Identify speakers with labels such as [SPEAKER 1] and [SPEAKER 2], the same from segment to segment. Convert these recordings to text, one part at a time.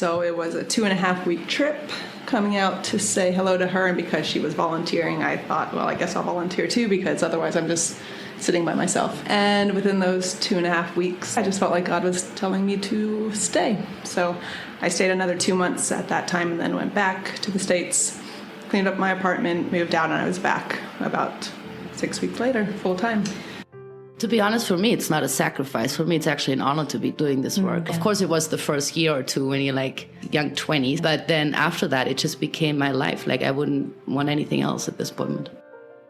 [SPEAKER 1] So it was a 2.5-week trip coming out to say hello to her. And because she was volunteering, I thought, well, I guess I'll volunteer too, because otherwise I'm just sitting by myself. And within those 2.5 weeks, I just felt like God was telling me to stay. So I stayed another 2 months at that time and then went back to the States, cleaned up my apartment, moved out, and I was back about 6 weeks later, full time.
[SPEAKER 2] To be honest, for me, it's not a sacrifice. For me, it's actually an honor to be doing this work. Of course, it was the first year or two when you're like young 20s. But then after that, it just became my life. Like I wouldn't want anything else at this moment.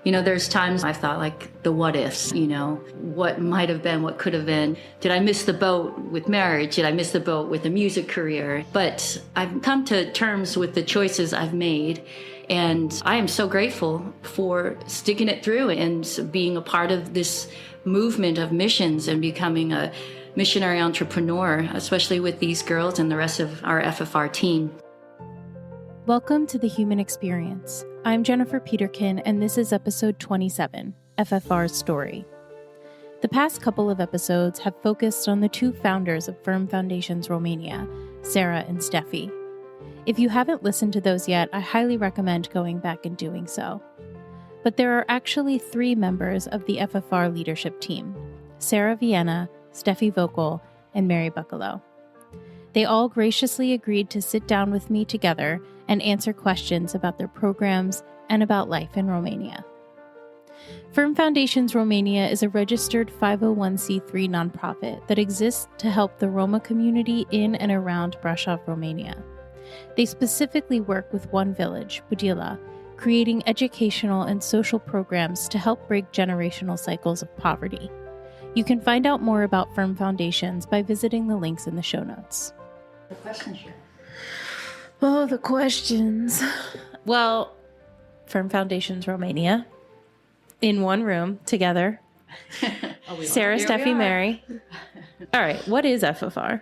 [SPEAKER 3] You know, there's times I've thought like the what ifs, you know, what might have been, what could have been. Did I miss the boat with marriage? Did I miss the boat with a music career? But I've come to terms with the choices I've made. And I am so grateful for sticking it through and being a part of this movement of missions and becoming a missionary entrepreneur, especially with these girls and the rest of our FFR team.
[SPEAKER 4] Welcome to The Human Experience. I'm Jennifer Peterkin, and this is episode 27, FFR's Story. The past couple of episodes have focused on the two founders of Firm Foundations Romania, Sarah and Steffi. If you haven't listened to those yet, I highly recommend going back and doing so. But there are actually 3 members of the FFR leadership team: Sarah Vienna, Steffi Vocal, and Mary Buccalow. They all graciously agreed to sit down with me together and answer questions about their programs and about life in Romania. Firm Foundations Romania is a registered 501c3 nonprofit that exists to help the Roma community in and around Brașov, Romania. They specifically work with one village, Budila, creating educational and social programs to help break generational cycles of poverty. You can find out more about Firm Foundations by visiting the links in the show notes.
[SPEAKER 3] The questions.
[SPEAKER 4] Oh, the questions. Well, Firm Foundations Romania, in one room together. Sarah, Steffi, Mary. All right, what is FFR?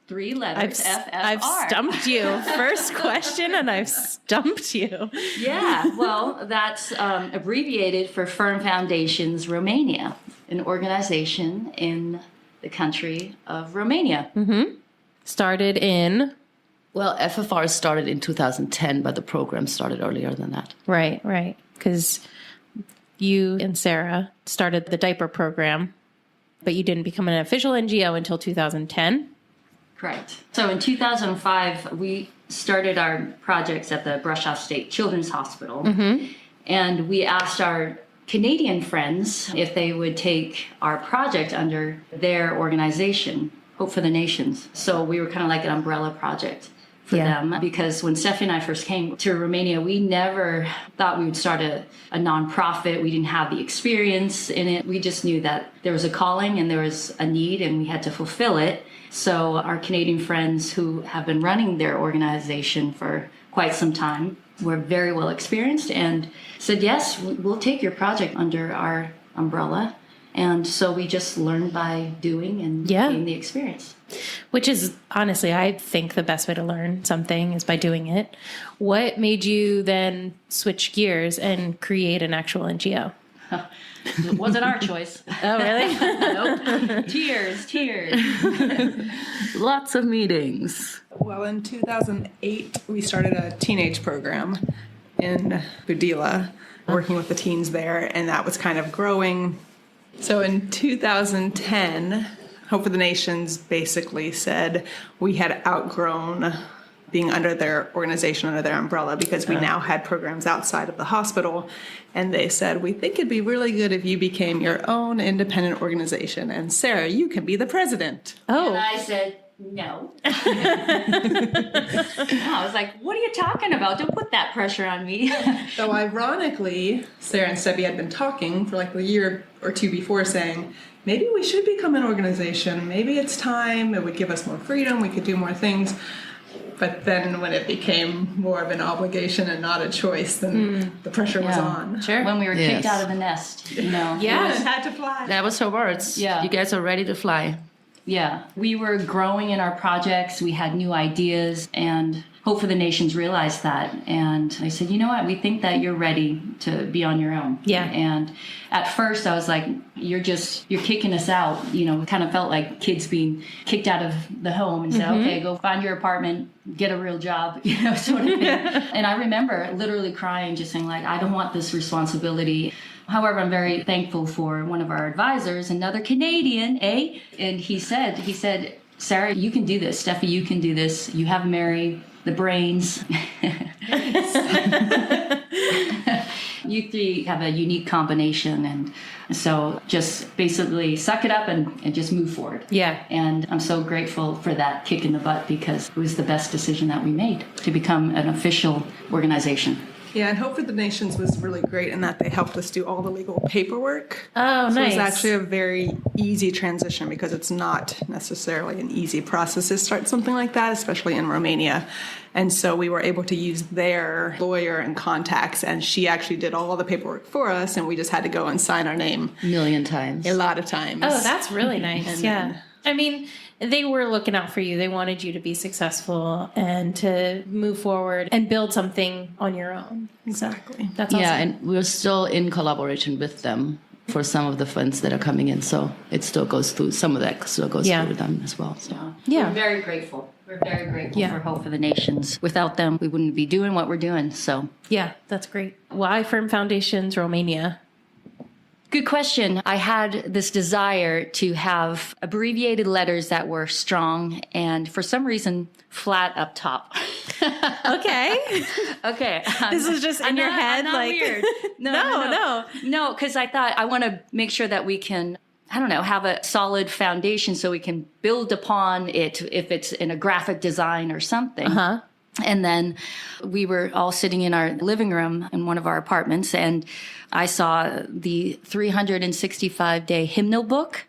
[SPEAKER 3] 3 letters, FFR.
[SPEAKER 4] I've stumped you. First question, and I've stumped you.
[SPEAKER 3] Yeah, well, that's abbreviated for Firm Foundations Romania, an organization in the country of Romania.
[SPEAKER 4] Mm-hmm. Started in?
[SPEAKER 2] Well, FFR started in 2010, but the program started earlier than that.
[SPEAKER 4] Right. Because you and Sarah started the diaper program, but you didn't become an official NGO until 2010.
[SPEAKER 3] Correct. So in 2005, we started our projects at the Brașov State Children's Hospital. Mm-hmm. And we asked our Canadian friends if they would take our project under their organization, Hope for the Nations. So we were kind of like an umbrella project for them, because when Steffi and I first came to Romania, we never thought we would start a nonprofit. We didn't have the experience in it. We just knew that there was a calling and there was a need and we had to fulfill it. So our Canadian friends who have been running their organization for quite some time were very well experienced and said, yes, we'll take your project under our umbrella. And so we just learned by doing and gain the experience.
[SPEAKER 4] Which is, honestly, I think the best way to learn something is by doing it. What made you then switch gears and create an actual NGO?
[SPEAKER 3] It wasn't our choice.
[SPEAKER 4] Oh, really?
[SPEAKER 3] Nope. Tears.
[SPEAKER 2] Lots of meetings.
[SPEAKER 1] Well, in 2008, we started a teenage program in Budila, working with the teens there, and that was kind of growing. So in 2010, Hope for the Nations basically said we had outgrown being under their organization, under their umbrella, because we now had programs outside of the hospital. And they said, we think it'd be really good if you became your own independent organization. And Sarah, you can be the president.
[SPEAKER 3] Oh. And I said, no. I was like, what are you talking about? Don't put that pressure on me.
[SPEAKER 1] So ironically, Sarah and Steffi had been talking for like a year or two before, saying, maybe we should become an organization. Maybe it's time. It would give us more freedom. We could do more things. But then when it became more of an obligation and not a choice, then the pressure was on.
[SPEAKER 3] Sure. When we were kicked out of the nest, you know.
[SPEAKER 1] It had to fly.
[SPEAKER 2] That was her words.
[SPEAKER 3] Yeah.
[SPEAKER 2] You guys are ready to fly.
[SPEAKER 3] Yeah, we were growing in our projects. We had new ideas, and Hope for the Nations realized that. And they said, you know what, we think that you're ready to be on your own.
[SPEAKER 4] Yeah.
[SPEAKER 3] And at first I was like, you're kicking us out. We kind of felt like kids being kicked out of the home and said, okay, go find your apartment, get a real job, sort of thing. And I remember literally crying, just saying like, I don't want this responsibility. However, I'm very thankful for one of our advisors, another Canadian, and he said, Sarah, you can do this. Steffi, you can do this. You have Mary, the brains. You three have a unique combination. And so just basically suck it up and just move forward.
[SPEAKER 4] Yeah.
[SPEAKER 3] And I'm so grateful for that kick in the butt because it was the best decision that we made to become an official organization.
[SPEAKER 1] Yeah, and Hope for the Nations was really great in that they helped us do all the legal paperwork.
[SPEAKER 4] Oh,
[SPEAKER 1] so
[SPEAKER 4] nice.
[SPEAKER 1] It was actually a very easy transition because it's not necessarily an easy process to start something like that, especially in Romania. And so we were able to use their lawyer and contacts, and she actually did all the paperwork for us, and we just had to go and sign our name
[SPEAKER 2] A million times.
[SPEAKER 1] a lot of times.
[SPEAKER 4] Oh, that's really nice.
[SPEAKER 1] And
[SPEAKER 4] Yeah.
[SPEAKER 1] then-
[SPEAKER 4] I mean, they were looking out for you. They wanted you to be successful and to move forward and build something on your own.
[SPEAKER 1] Exactly.
[SPEAKER 4] That's awesome.
[SPEAKER 2] Yeah, and we're still in collaboration with them for some of the funds that are coming in. So it still goes through, some of that still goes through them as well. So.
[SPEAKER 4] Yeah.
[SPEAKER 3] We're very grateful. We're very grateful
[SPEAKER 4] Yeah.
[SPEAKER 3] for Hope for the Nations. Without them, we wouldn't be doing what we're doing. So,
[SPEAKER 4] Yeah, that's great. Why Firm Foundations Romania?
[SPEAKER 3] good question. I had this desire to have abbreviated letters that were strong and for some reason flat up top.
[SPEAKER 4] Okay.
[SPEAKER 3] Okay.
[SPEAKER 4] This is just in your head,
[SPEAKER 3] I'm not
[SPEAKER 4] like
[SPEAKER 3] weird. No, because I thought I want to make sure that we can, I don't know, have a solid foundation so we can build upon it if it's in a graphic design or something.
[SPEAKER 4] Uh-huh.
[SPEAKER 3] And then we were all sitting in our living room in one of our apartments, and I saw the 365-day hymnal book.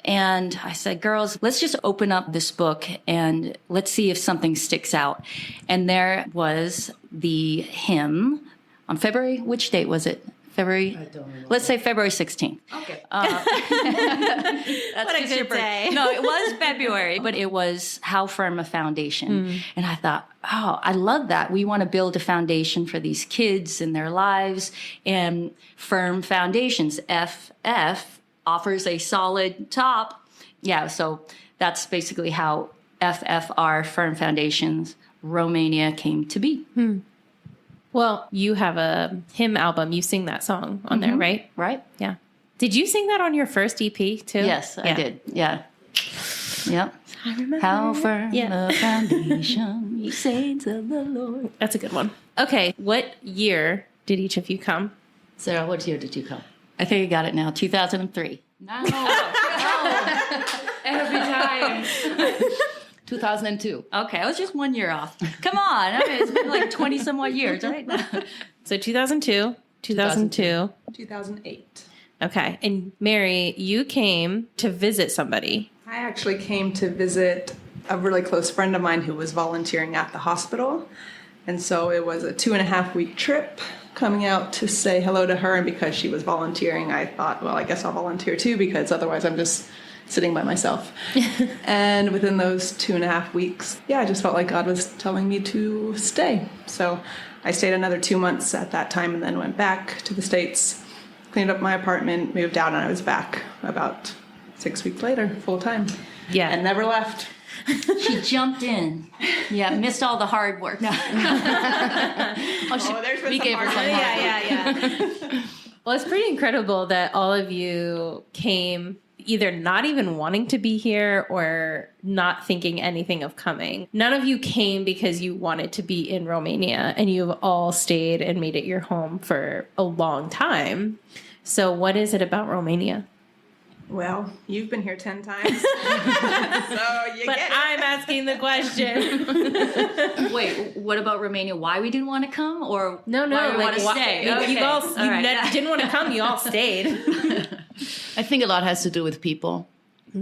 [SPEAKER 3] And I said, girls, let's just open up this book and let's see if something sticks out. And there was the hymn on February, which date was it? February? I don't know. Let's say February 16th. Okay. That's
[SPEAKER 4] What a good day.
[SPEAKER 3] No, it was February, but it was How Firm a Foundation. And I thought, oh, I love that. We want to build a foundation for these kids in their lives. And Firm Foundations, FF, offers a solid top. Yeah, so that's basically how FFR, Firm Foundations Romania, came to be.
[SPEAKER 4] Well, you have a hymn album. You sing that song on there, right?
[SPEAKER 3] Right?
[SPEAKER 4] Yeah. Did you sing that on your first EP too?
[SPEAKER 3] Yes, I did. Yeah. Yep.
[SPEAKER 4] I remember.
[SPEAKER 3] How firm
[SPEAKER 4] Yeah.
[SPEAKER 3] a foundation, ye saints of the Lord.
[SPEAKER 4] That's a good one. Okay. What year did each of you come?
[SPEAKER 2] Sarah, what year did you come?
[SPEAKER 3] I think I got it now, 2003. No. Every time.
[SPEAKER 2] 2002.
[SPEAKER 3] Okay, I was just 1 year off. Come on. I mean, it's been like 20 some odd years, right?
[SPEAKER 4] So 2002, 2002.
[SPEAKER 1] 2008.
[SPEAKER 4] Okay. And Mary, you came to visit somebody.
[SPEAKER 1] I actually came to visit a really close friend of mine who was volunteering at the hospital. And so it was a 2.5-week trip coming out to say hello to her. And because she was volunteering, I thought, well, I guess I'll volunteer too, because otherwise I'm just sitting by myself. And within those 2.5 weeks, I just felt like God was telling me to stay. So I stayed another 2 months at that time and then went back to the States, cleaned up my apartment, moved out, and I was back about 6 weeks later, full time.
[SPEAKER 4] Yeah.
[SPEAKER 1] And never left.
[SPEAKER 3] She jumped in. Yeah, missed all the hard work. No.
[SPEAKER 1] There's been
[SPEAKER 3] we
[SPEAKER 1] some
[SPEAKER 3] gave her
[SPEAKER 1] hard
[SPEAKER 3] some
[SPEAKER 1] work.
[SPEAKER 4] Yeah. Well, it's pretty incredible that all of you came either not even wanting to be here or not thinking anything of coming. None of you came because you wanted to be in Romania, and you've all stayed and made it your home for a long time. So what is it about Romania?
[SPEAKER 1] Well, you've been here 10 times. So you
[SPEAKER 4] But
[SPEAKER 1] get it.
[SPEAKER 4] I'm asking the question.
[SPEAKER 3] Wait, what about Romania? Why we didn't want to come, or
[SPEAKER 4] No,
[SPEAKER 3] why we want to
[SPEAKER 4] why-
[SPEAKER 3] stay?
[SPEAKER 4] You
[SPEAKER 3] Okay.
[SPEAKER 4] all
[SPEAKER 3] All right.
[SPEAKER 4] didn't want to come. You all stayed.
[SPEAKER 2] I think a lot has to do with people.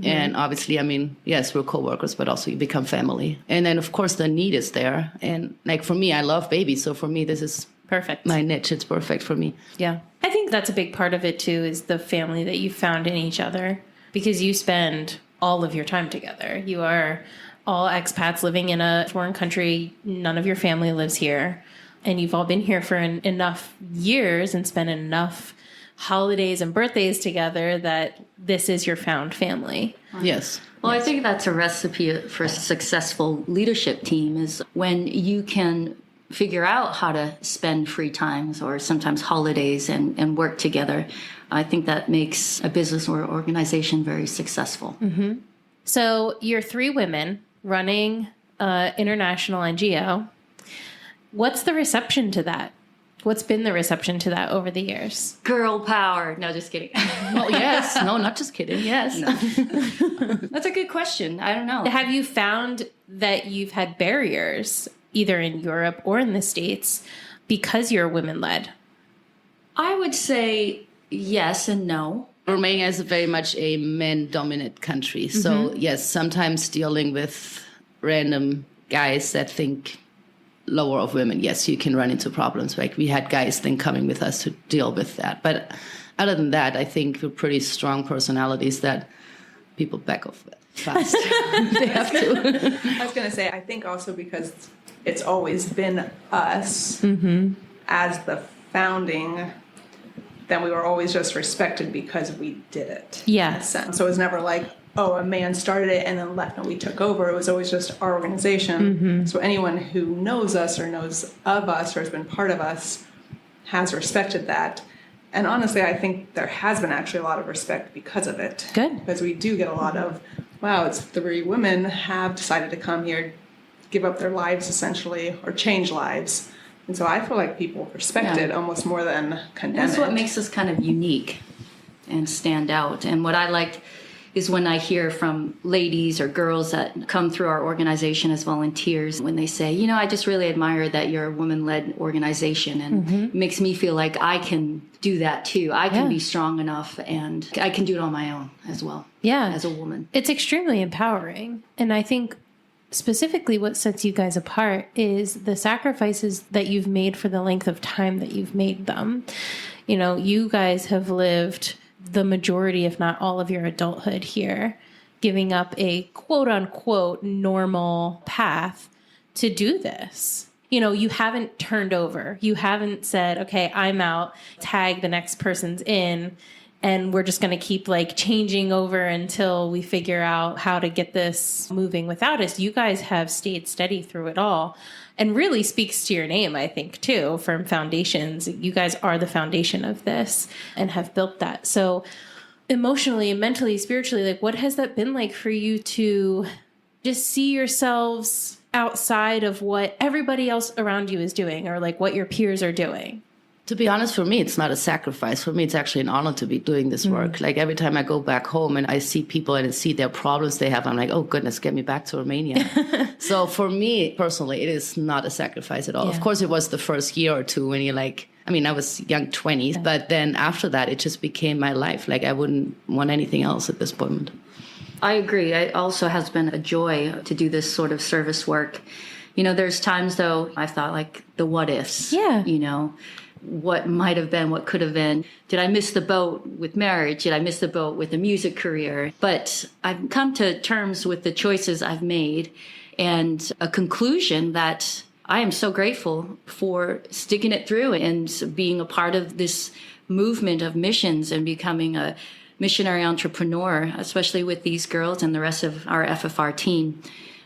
[SPEAKER 2] And obviously, I mean, yes, we're co-workers, but also you become family. And then, of course, the need is there. And like for me, I love babies. So for me, this is
[SPEAKER 4] Perfect.
[SPEAKER 2] my niche. It's perfect for me.
[SPEAKER 4] Yeah. I think that's a big part of it too, is the family that you found in each other, because you spend all of your time together. You are all expats living in a foreign country. None of your family lives here. And you've all been here for enough years and spent enough holidays and birthdays together that this is your found family.
[SPEAKER 2] Yes.
[SPEAKER 3] Well, I think that's a recipe for a successful leadership team is when you can figure out how to spend free times or sometimes holidays and work together. I think that makes a business or organization very successful.
[SPEAKER 4] Mm-hmm. So you're 3 women running international NGO. What's the reception to that? What's been the reception to that over the years?
[SPEAKER 3] Girl power. No, just kidding.
[SPEAKER 2] Well, yes. No, not just kidding. Yes.
[SPEAKER 3] No. That's a good question. I don't know.
[SPEAKER 4] Have you found that you've had barriers either in Europe or in the States because you're women-led?
[SPEAKER 3] I would say yes and no.
[SPEAKER 2] Romania is very much a men-dominant country. So, yes, sometimes dealing with random guys that think lower of women, yes, you can run into problems. Like we had guys then coming with us to deal with that. But other than that, I think we're pretty strong personalities that people back off fast. They have to.
[SPEAKER 1] I was going to say, I think also because it's always been us as the founding, then we were always just respected because we did it.
[SPEAKER 4] Yes.
[SPEAKER 1] So it was never like, oh, a man started it and then left and we took over. It was always just our organization. So anyone who knows us or knows of us or has been part of us has respected that. And honestly, I think there has been actually a lot of respect because of it.
[SPEAKER 4] Good.
[SPEAKER 1] Because we do get a lot of, wow, it's 3 women have decided to come here, give up their lives essentially, or change lives. And so I feel like people respect it almost more than condemn
[SPEAKER 3] That's what makes us kind of unique and stand out. And what I liked is when I hear from ladies or girls that come through our organization as volunteers, when they say, you know, I just really admire that you're a woman-led organization, and it makes me feel like I can do that too. I can be strong enough and I can do it on my own as well.
[SPEAKER 4] Yeah.
[SPEAKER 3] As a woman.
[SPEAKER 4] It's extremely empowering. And I think specifically what sets you guys apart is the sacrifices that you've made for the length of time that you've made them. You know, you guys have lived the majority, if not all of your adulthood here, giving up a quote unquote normal path to do this. You know, you haven't turned over. You haven't said, okay, I'm out, tag the next person's in, and we're just going to keep like changing over until we figure out how to get this moving without us. You guys have stayed steady through it all, and really speaks to your name, I think, too. Firm Foundations. You guys are the foundation of this and have built that. So emotionally, mentally, spiritually, like what has that been like for you to just see yourselves outside of what everybody else around you is doing or like what your peers are doing?
[SPEAKER 2] To be honest, for me, it's not a sacrifice. For me, it's actually an honor to be doing this work. Like every time I go back home and I see people and I see their problems they have, I'm like, oh goodness, get me back to Romania. So for me personally, it is not a sacrifice at all.
[SPEAKER 4] Yeah.
[SPEAKER 2] Of course, it was the first year or two when you're like, I mean, I was young 20s, but then after that, it just became my life. Like I wouldn't want anything else at this point.
[SPEAKER 3] I agree. It also has been a joy to do this sort of service work. You know, there's times though, I've thought like the what ifs, you know, what might have been, what could have been. Did I miss the boat with marriage? Did I miss the boat with a music career? But I've come to terms with the choices I've made and a conclusion that I am so grateful for sticking it through and being a part of this movement of missions and becoming a missionary entrepreneur, especially with these girls and the rest of our FFR team.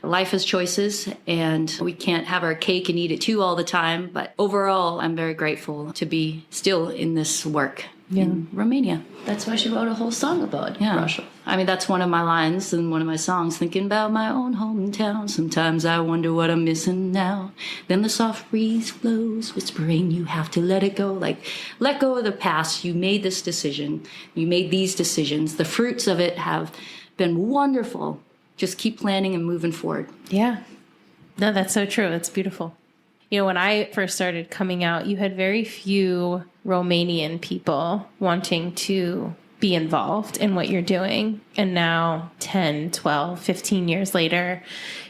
[SPEAKER 3] Life has choices, and we can't have our cake and eat it too all the time. But overall, I'm very grateful to be still in this work in Romania.
[SPEAKER 2] That's why she wrote a whole song about Russia.
[SPEAKER 3] I mean, that's one of my lines in one of my songs, thinking about my own hometown. Sometimes I wonder what I'm missing now. Then the soft breeze flows, whispering, you have to let it go. Like, let go of the past. You made this decision. You made these decisions. The fruits of it have been wonderful. Just keep planning and moving forward.
[SPEAKER 4] Yeah. No, that's so true. It's beautiful. You know, when I first started coming out, you had very few Romanian people wanting to be involved in what you're doing. And now 10, 12, 15 years later,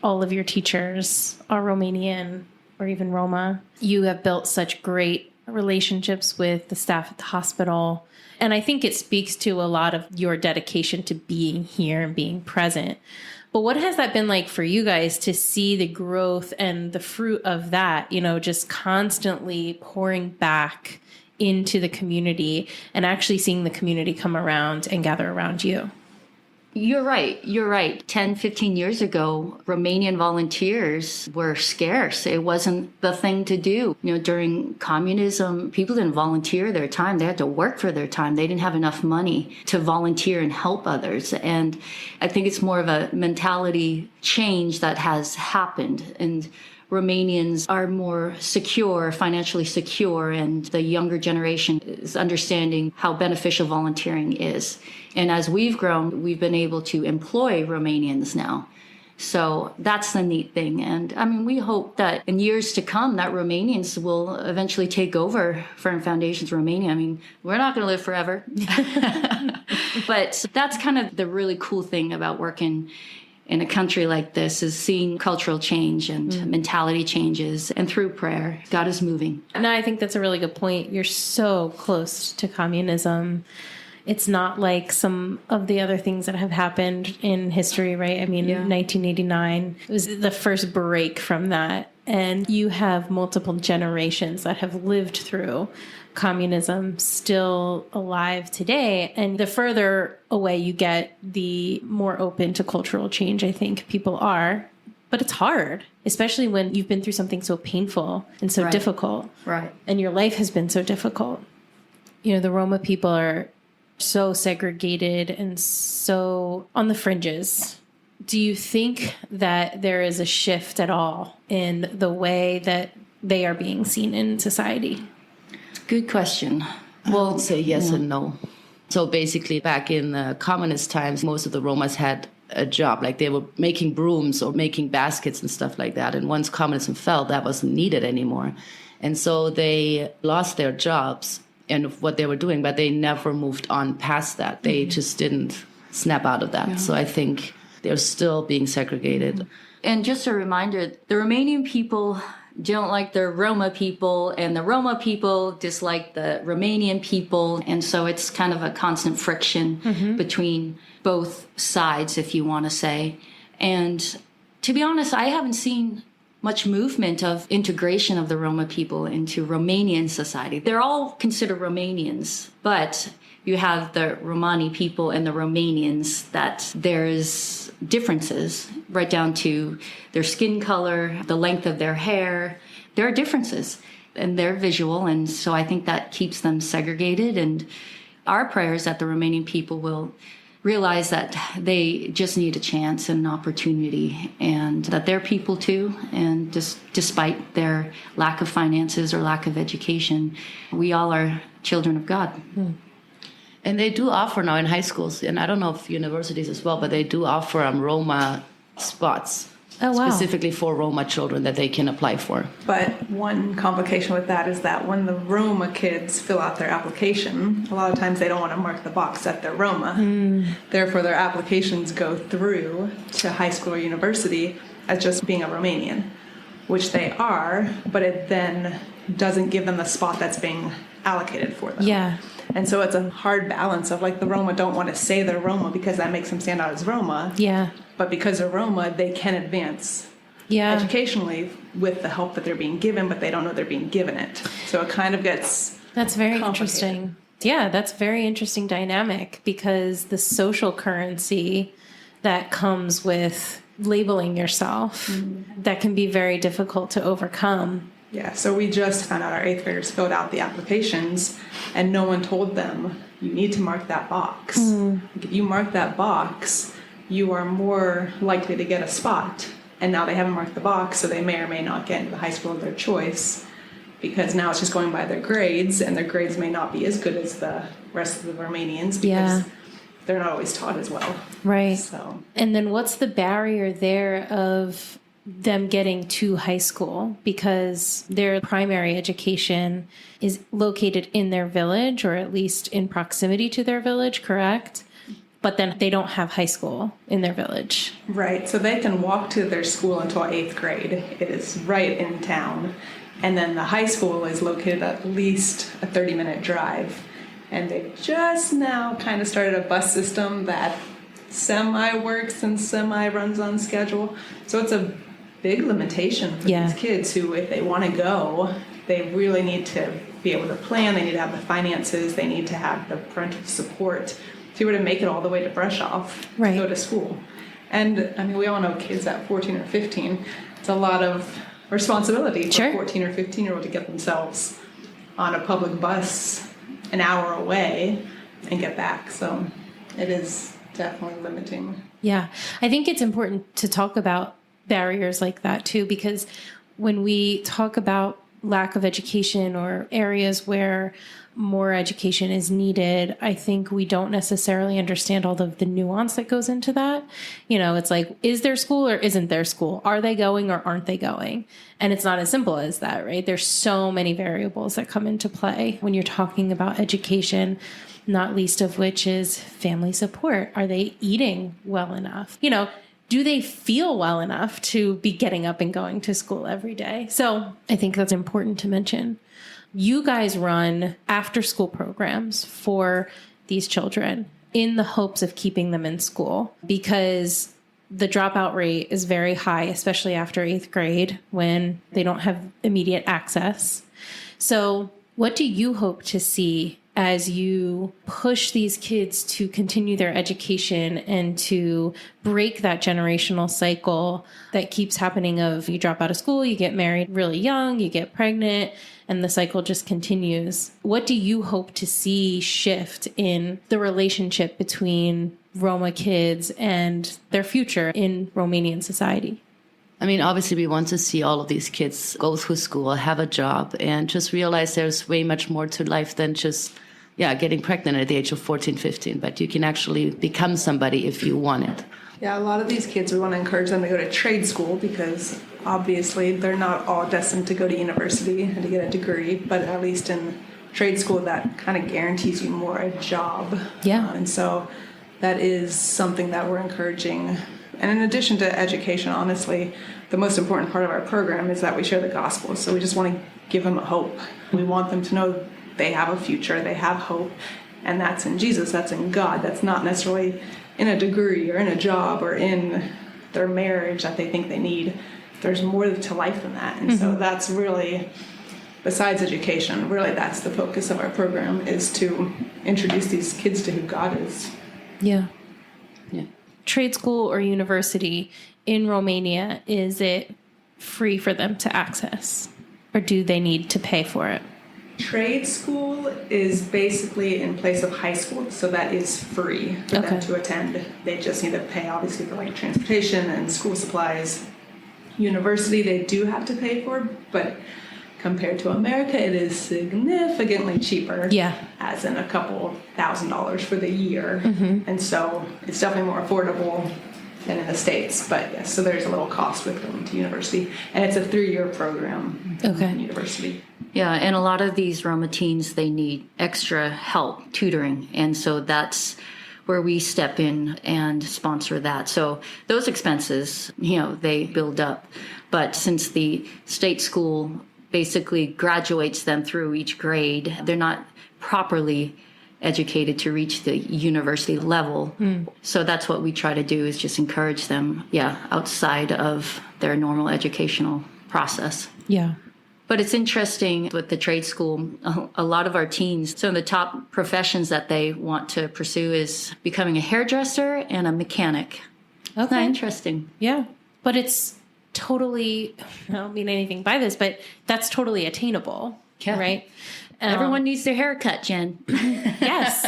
[SPEAKER 4] all of your teachers are Romanian or even Roma. You have built such great relationships with the staff at the hospital. And I think it speaks to a lot of your dedication to being here and being present. But what has that been like for you guys to see the growth and the fruit of that, just constantly pouring back into the community and actually seeing the community come around and gather around you?
[SPEAKER 3] You're right. 10, 15 years ago, Romanian volunteers were scarce. It wasn't the thing to do. During communism, people didn't volunteer their time. They had to work for their time. They didn't have enough money to volunteer and help others. And I think it's more of a mentality change that has happened. And Romanians are more secure, financially secure, and the younger generation is understanding how beneficial volunteering is. And as we've grown, we've been able to employ Romanians now. So that's the neat thing. And I mean, we hope that in years to come, that Romanians will eventually take over Firm Foundations Romania. I mean, we're not going to live forever. But that's kind of the really cool thing about working in a country like this, is seeing cultural change and mentality changes. And through prayer, God is moving.
[SPEAKER 4] No, I think that's a really good point. You're so close to communism. It's not like some of the other things that have happened in history, right? I mean, 1989 was the first break from that. And you have multiple generations that have lived through communism still alive today. And the further away you get, the more open to cultural change, I think people are. But it's hard, especially when you've been through something so painful and so difficult.
[SPEAKER 3] Right.
[SPEAKER 4] And your life has been so difficult. The Roma people are so segregated and so on the fringes. Do you think that there is a shift at all in the way that they are being seen in society?
[SPEAKER 3] Good question.
[SPEAKER 2] Well, I'd say yes and no. So basically, back in the communist times, most of the Romas had a job, like they were making brooms or making baskets and stuff like that. And once communism fell, that wasn't needed anymore. And so they lost their jobs and what they were doing, but they never moved on past that. They just didn't snap out of that. Yeah. So I think they're still being segregated.
[SPEAKER 3] And just a reminder, the Romanian people don't like the Roma people, and the Roma people dislike the Romanian people. And so it's kind of a constant friction between both sides, if you want to say. And to be honest, I haven't seen much movement of integration of the Roma people into Romanian society. They're all considered Romanians, but you have the Romani people and the Romanians that there's differences right down to their skin color, the length of their hair. There are differences and they're visual. And so I think that keeps them segregated. And our prayer is that the Romanian people will realize that they just need a chance and an opportunity, and that they're people too. And just despite their lack of finances or lack of education, we all are children of God.
[SPEAKER 2] And they do offer now in high schools, and I don't know if universities as well, but they do offer Roma spots.
[SPEAKER 4] Oh, wow.
[SPEAKER 2] Specifically for Roma children that they can apply for.
[SPEAKER 1] But one complication with that is that when the Roma kids fill out their application, a lot of times they don't want to mark the box that they're Roma. Therefore, their applications go through to high school or university as just being a Romanian, which they are, but it then doesn't give them the spot that's being allocated for them.
[SPEAKER 4] Yeah.
[SPEAKER 1] And so it's a hard balance of like the Roma don't want to say they're Roma because that makes them stand out as Roma.
[SPEAKER 4] Yeah.
[SPEAKER 1] But because they're Roma, they can advance educationally with the help that they're being given, but they don't know they're being given it. So it kind of gets
[SPEAKER 4] That's very interesting. Yeah, that's very interesting dynamic, because the social currency that comes with labeling yourself, that can be very difficult to overcome.
[SPEAKER 1] Yeah, so we just found out our 8th graders filled out the applications and no one told them, you need to mark that box. If you mark that box, you are more likely to get a spot. And now they haven't marked the box, so they may or may not get into the high school of their choice, because now it's just going by their grades, and their grades may not be as good as the rest of the Romanians because they're not always taught as well.
[SPEAKER 4] Right.
[SPEAKER 1] So.
[SPEAKER 4] And then what's the barrier there of them getting to high school, because their primary education is located in their village, or at least in proximity to their village, correct? But then they don't have high school in their village.
[SPEAKER 1] Right, so they can walk to their school until 8th grade. It is right in town. And then the high school is located at least a 30-minute drive. And they just now kind of started a bus system that semi-works and semi-runs on schedule. So it's a big limitation for these kids who, if they want to go, they really need to be able to plan. They need to have the finances. They need to have the parental support to be able to make it all the way to brush off to go to school. And I mean, we all know kids at 14 or 15, it's a lot of responsibility for a 14 or 15-year-old to get themselves on a public bus an hour away and get back. So it is definitely limiting.
[SPEAKER 4] Yeah. I think it's important to talk about barriers like that too, because when we talk about lack of education or areas where more education is needed, I think we don't necessarily understand all of the nuance that goes into that. You know, it's like, is there school or isn't there school? Are they going or aren't they going? And it's not as simple as that, right? There's so many variables that come into play when you're talking about education, not least of which is family support. Are they eating well enough? You know, do they feel well enough to be getting up and going to school every day? So I think that's important to mention. You guys run after school programs for these children in the hopes of keeping them in school, because the dropout rate is very high, especially after 8th grade when they don't have immediate access. So what do you hope to see as you push these kids to continue their education and to break that generational cycle that keeps happening of you drop out of school, you get married really young, you get pregnant, and the cycle just continues? What do you hope to see shift in the relationship between Roma kids and their future in Romanian society?
[SPEAKER 2] I mean, obviously, we want to see all of these kids go through school, have a job, and just realize there's way much more to life than just, getting pregnant at the age of 14, 15. But you can actually become somebody if you want it.
[SPEAKER 1] Yeah, a lot of these kids, we want to encourage them to go to trade school because obviously they're not all destined to go to university and to get a degree, but at least in trade school, that kind of guarantees you more a job.
[SPEAKER 4] Yeah.
[SPEAKER 1] And so that is something that we're encouraging. And in addition to education, honestly, the most important part of our program is that we share the gospel. So we just want to give them a hope. We want them to know they have a future, they have hope, and that's in Jesus, that's in God. That's not necessarily in a degree or in a job or in their marriage that they think they need. There's more to life than that. And so that's really, besides education, really that's the focus of our program, is to introduce these kids to who God is.
[SPEAKER 4] Yeah. Trade school or university in Romania, is it free for them to access, or do they need to pay for it?
[SPEAKER 1] Trade school is basically in place of high school, so that is free for them to attend. They just need to pay, obviously, for like transportation and school supplies. University, they do have to pay for, but compared to America, it is significantly cheaper.
[SPEAKER 4] Yeah.
[SPEAKER 1] As in a couple $1,000s for the year. And so it's definitely more affordable than in the States. But yes, so there's a little cost with going to university. And it's a 3-year program in university.
[SPEAKER 3] Yeah, and a lot of these Roma teens, they need extra help, tutoring. And so that's where we step in and sponsor that. So those expenses, they build up. But since the state school basically graduates them through each grade, they're not properly educated to reach the university level. So that's what we try to do, is just encourage them, outside of their normal educational process.
[SPEAKER 4] Yeah.
[SPEAKER 3] But it's interesting with the trade school, a lot of our teens, some of the top professions that they want to pursue is becoming a hairdresser and a mechanic.
[SPEAKER 4] Okay.
[SPEAKER 3] Isn't that interesting?
[SPEAKER 4] Yeah. But it's totally, I don't mean anything by this, but that's totally attainable, right?
[SPEAKER 3] Everyone needs their hair cut, Jen.
[SPEAKER 4] Yes.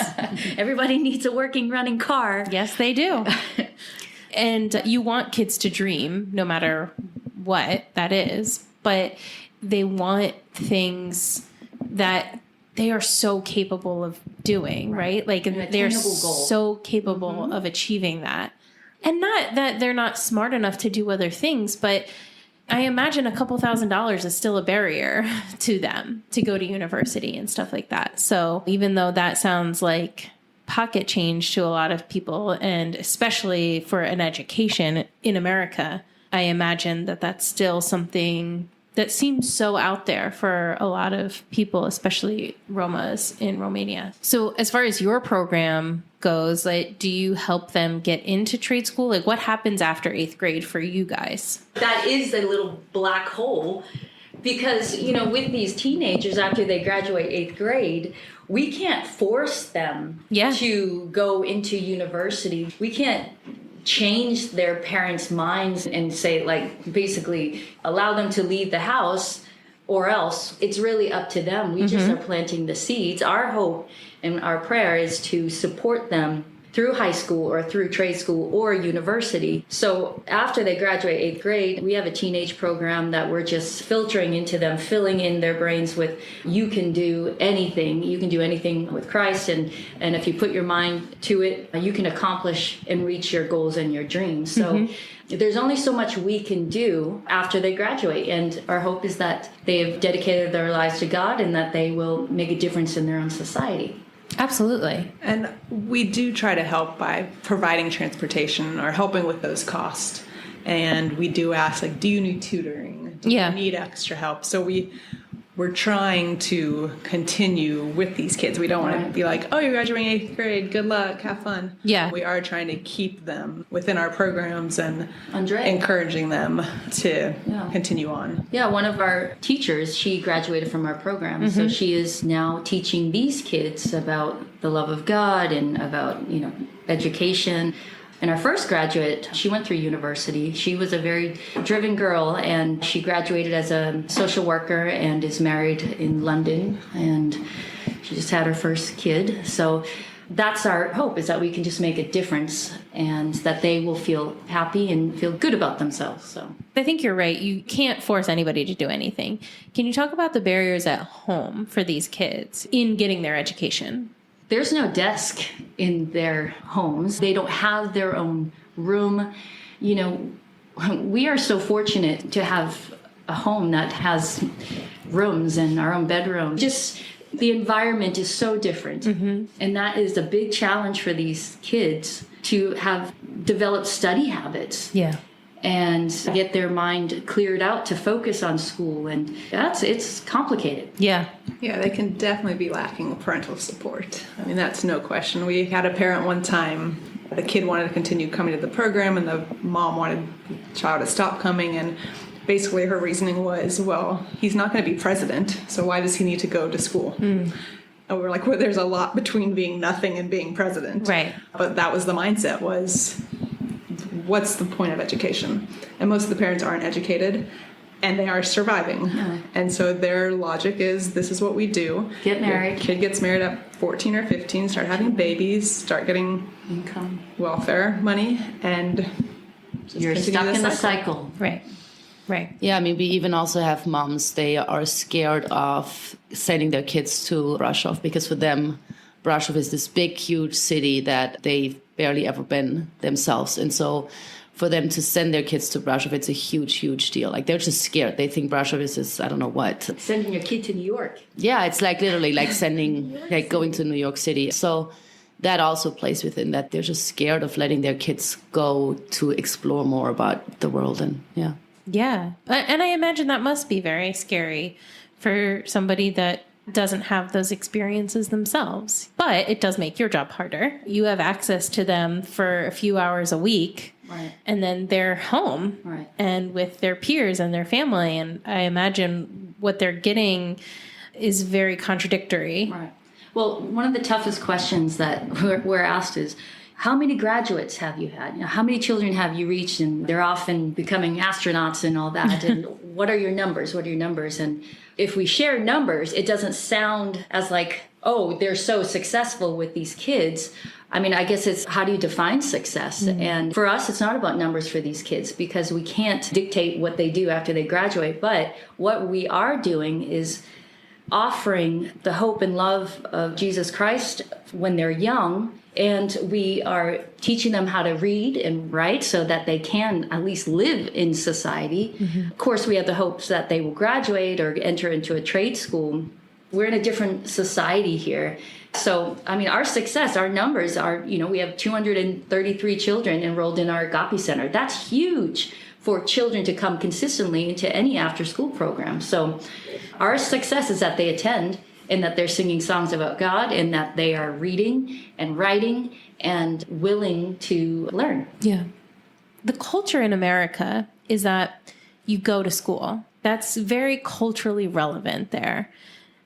[SPEAKER 3] Everybody needs a working, running car.
[SPEAKER 4] Yes, they do. And you want kids to dream, no matter what that is, but they want things that they are so capable of doing, right? Like they're so capable of achieving that. And not that they're not smart enough to do other things, but I imagine a couple $1,000s is still a barrier to them to go to university and stuff like that. So even though that sounds like pocket change to a lot of people, and especially for an education in America, I imagine that that's still something that seems so out there for a lot of people, especially Romas in Romania. So as far as your program goes, like, do you help them get into trade school? Like, what happens after 8th grade for you guys?
[SPEAKER 3] That is a little black hole because, with these teenagers after they graduate 8th grade, we can't force them to go into university. We can't change their parents' minds and say, like, basically allow them to leave the house, or else it's really up to them. We just are planting the seeds. Our hope and our prayer is to support them through high school or through trade school or university. So after they graduate 8th grade, we have a teenage program that we're just filtering into them, filling in their brains with, you can do anything. You can do anything with Christ. And if you put your mind to it, you can accomplish and reach your goals and your dreams. So there's only so much we can do after they graduate. And our hope is that they've dedicated their lives to God and that they will make a difference in their own society.
[SPEAKER 4] Absolutely.
[SPEAKER 1] And we do try to help by providing transportation or helping with those costs. And we do ask, like, do you need tutoring? Do you need extra help? So we're trying to continue with these kids. We don't want to be like, oh, you're graduating 8th grade, good luck, have fun.
[SPEAKER 4] Yeah.
[SPEAKER 1] We are trying to keep them within our programs and
[SPEAKER 3] Andre.
[SPEAKER 1] encouraging them to continue on.
[SPEAKER 3] Yeah, one of our teachers, she graduated from our program. So she is now teaching these kids about the love of God and about, education. And our first graduate, she went through university. She was a very driven girl, and she graduated as a social worker and is married in London. And she just had her first kid. So that's our hope, is that we can just make a difference and that they will feel happy and feel good about themselves. So
[SPEAKER 4] I think you're right. You can't force anybody to do anything. Can you talk about the barriers at home for these kids in getting their education?
[SPEAKER 3] There's no desk in their homes. They don't have their own room. We are so fortunate to have a home that has rooms and our own bedroom. Just the environment is so different. And that is a big challenge for these kids to have developed study habits.
[SPEAKER 4] Yeah.
[SPEAKER 3] And get their mind cleared out to focus on school. And it's complicated.
[SPEAKER 4] Yeah.
[SPEAKER 1] Yeah, they can definitely be lacking parental support. I mean, that's no question. We had a parent one time, the kid wanted to continue coming to the program and the mom wanted the child to stop coming. And basically her reasoning was, well, he's not going to be president, so why does he need to go to school? And we're like, well, there's a lot between being nothing and being president.
[SPEAKER 4] Right.
[SPEAKER 1] But that was the mindset, was, what's the point of education? And most of the parents aren't educated, and they are surviving. Yeah. And so their logic is, this is what we do.
[SPEAKER 3] Get married.
[SPEAKER 1] Your kid gets married at 14 or 15, start having babies, start getting
[SPEAKER 3] Income.
[SPEAKER 1] welfare money, and
[SPEAKER 3] You're stuck in the cycle.
[SPEAKER 4] Right. Right.
[SPEAKER 2] Yeah, I mean, we even also have moms, they are scared of sending their kids to Brasov because for them, Brasov is this big, huge city that they've barely ever been themselves. And so for them to send their kids to Brasov, it's a huge, huge deal. Like, they're just scared. They think Brasov is this, I don't know what.
[SPEAKER 3] Sending your kid to New York.
[SPEAKER 2] Yeah, it's like literally like sending, like going to New York City. So that also plays within that. They're just scared of letting their kids go to explore more about the world. And yeah.
[SPEAKER 4] Yeah. And I imagine that must be very scary for somebody that doesn't have those experiences themselves. But it does make your job harder. You have access to them for a few hours a week.
[SPEAKER 3] Right.
[SPEAKER 4] And then they're home.
[SPEAKER 3] Right.
[SPEAKER 4] And with their peers and their family. And I imagine what they're getting is very contradictory.
[SPEAKER 3] Right. Well, one of the toughest questions that we're asked is, how many graduates have you had? How many children have you reached? And they're often becoming astronauts and all that. And what are your numbers? What are your numbers? And if we share numbers, it doesn't sound as like, oh, they're so successful with these kids. I mean, I guess it's, how do you define success? Mm-hmm. And for us, it's not about numbers for these kids because we can't dictate what they do after they graduate. But what we are doing is offering the hope and love of Jesus Christ when they're young. And we are teaching them how to read and write so that they can at least live in society. Mm-hmm. Of course, we have the hopes that they will graduate or enter into a trade school. We're in a different society here. So, I mean, our success, our numbers are, we have 233 children enrolled in our Agape Center. That's huge for children to come consistently into any after-school program. So our success is that they attend and that they're singing songs about God and that they are reading and writing and willing to learn.
[SPEAKER 4] Yeah. The culture in America is that you go to school. That's very culturally relevant there.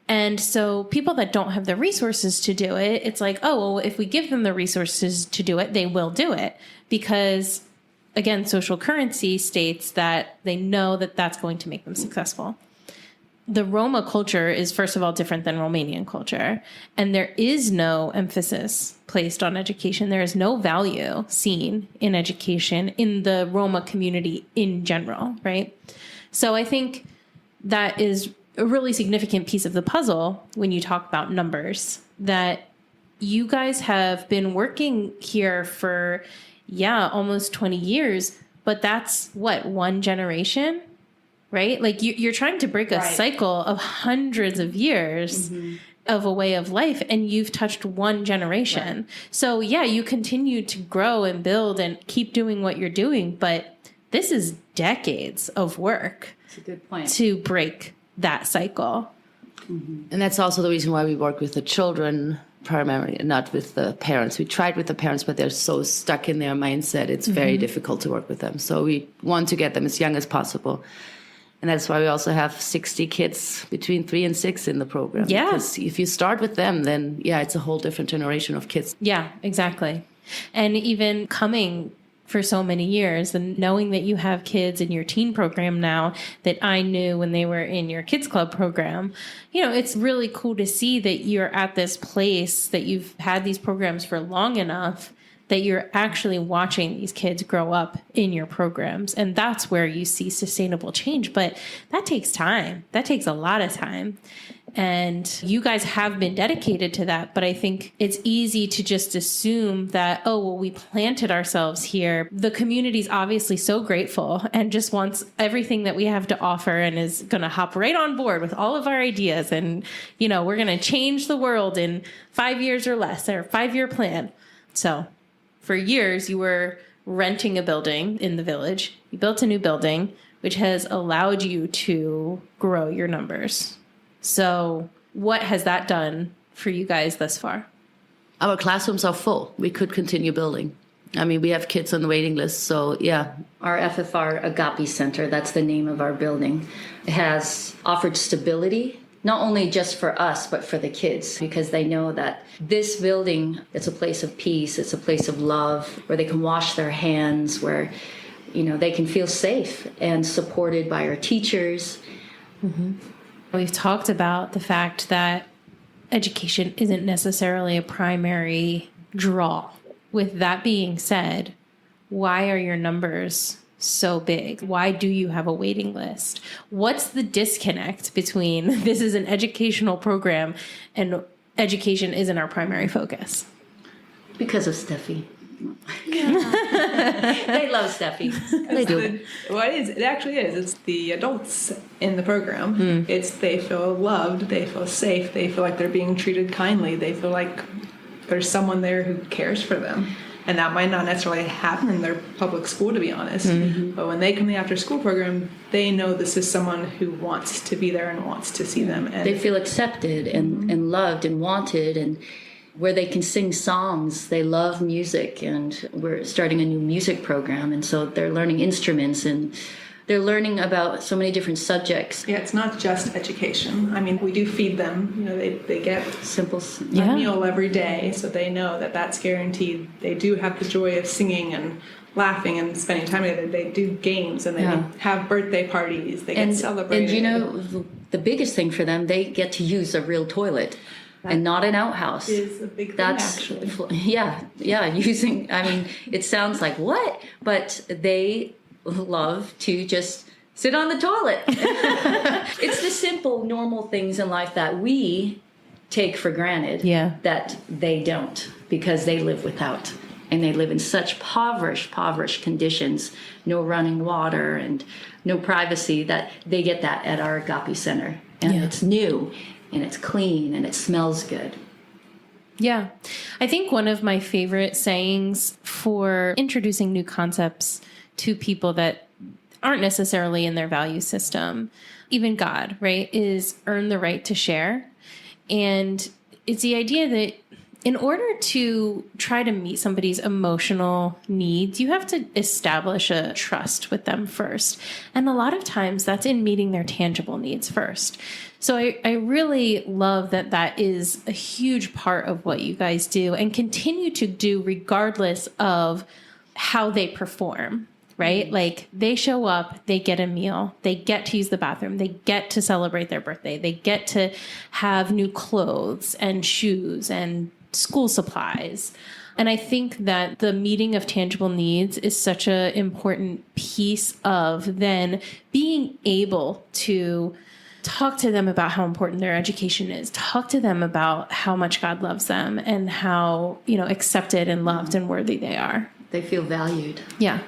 [SPEAKER 4] And so people that don't have the resources to do it, it's like, oh, well, if we give them the resources to do it, they will do it. Because, again, social currency states that they know that that's going to make them successful. The Roma culture is, first of all, different than Romanian culture. And there is no emphasis placed on education. There is no value seen in education in the Roma community in general, right? So I think that is a really significant piece of the puzzle when you talk about numbers, that you guys have been working here for, almost 20 years, but that's what, one generation, right? Like you're trying to break a cycle of hundreds of years of a way of life, and you've touched one generation. Right. So you continue to grow and build and keep doing what you're doing, but this is decades of work.
[SPEAKER 3] That's a good point. To
[SPEAKER 4] break that cycle.
[SPEAKER 2] And that's also the reason why we work with the children primarily, not with the parents. We tried with the parents, but they're so stuck in their mindset. It's very difficult to work with them. So we want to get them as young as possible. And that's why we also have 60 kids between 3 and 6 in the program. Yeah. Because if you start with them, then it's a whole different generation of kids.
[SPEAKER 4] Yeah, exactly. And even coming for so many years and knowing that you have kids in your teen program now that I knew when they were in your kids club program, it's really cool to see that you're at this place, that you've had these programs for long enough that you're actually watching these kids grow up in your programs. And that's where you see sustainable change. But that takes time. That takes a lot of time. And you guys have been dedicated to that. But I think it's easy to just assume that, we planted ourselves here. The community's obviously so grateful and just wants everything that we have to offer and is going to hop right on board with all of our ideas. And, we're going to change the world in 5 years or less, or 5-year plan. So for years, you were renting a building in the village. You built a new building, which has allowed you to grow your numbers. So what has that done for you guys thus far?
[SPEAKER 2] Our classrooms are full. We could continue building. I mean, we have kids on the waiting list, so
[SPEAKER 3] Our FFR Agape Center, that's the name of our building, has offered stability, not only just for us, but for the kids, because they know that this building, it's a place of peace, it's a place of love, where they can wash their hands, where, they can feel safe and supported by our teachers.
[SPEAKER 4] We've talked about the fact that education isn't necessarily a primary draw. With that being said, why are your numbers so big? Why do you have a waiting list? What's the disconnect between this is an educational program and education isn't our primary focus?
[SPEAKER 3] Because of Steffi. They love Steffi.
[SPEAKER 2] They do.
[SPEAKER 1] It actually is. It's the adults in the program. They feel loved. They feel safe. They feel like they're being treated kindly. They feel like there's someone there who cares for them. And that might not necessarily happen in their public school, to be honest. But when they come to the after-school program, they know this is someone who wants to be there and wants to see them. And
[SPEAKER 3] they feel accepted and loved and wanted, and where they can sing songs. They love music, and we're starting a new music program. And so they're learning instruments, and they're learning about so many different subjects.
[SPEAKER 1] Yeah, it's not just education. I mean, we do feed them. They get a meal every day, so they know that that's guaranteed. They do have the joy of singing and laughing and spending time together. They do games, and they have birthday parties. They get celebrated.
[SPEAKER 3] And the biggest thing for them, they get to use a real toilet. And not an outhouse.
[SPEAKER 1] Is a big thing, actually.
[SPEAKER 3] Using, it sounds like what? But they love to just sit on the toilet. It's the simple, normal things in life that we take for granted that they don't, because they live without. And they live in such impoverished conditions, no running water and no privacy, that they get that at our Agape Center. And it's new. And it's clean and it smells good.
[SPEAKER 4] Yeah. I think one of my favorite sayings for introducing new concepts to people that aren't necessarily in their value system. Even God, right, is earn the right to share. And it's the idea that in order to try to meet somebody's emotional needs, you have to establish a trust with them first. And a lot of times that's in meeting their tangible needs first. So I really love that that is a huge part of what you guys do and continue to do regardless of how they perform, right? Like they show up, they get a meal, they get to use the bathroom, they get to celebrate their birthday, they get to have new clothes and shoes and school supplies. And I think that the meeting of tangible needs is such an important piece of then being able to talk to them about how important their education is, talk to them about how much God loves them and how, accepted and loved and worthy they are.
[SPEAKER 3] They feel valued.
[SPEAKER 4] Yeah.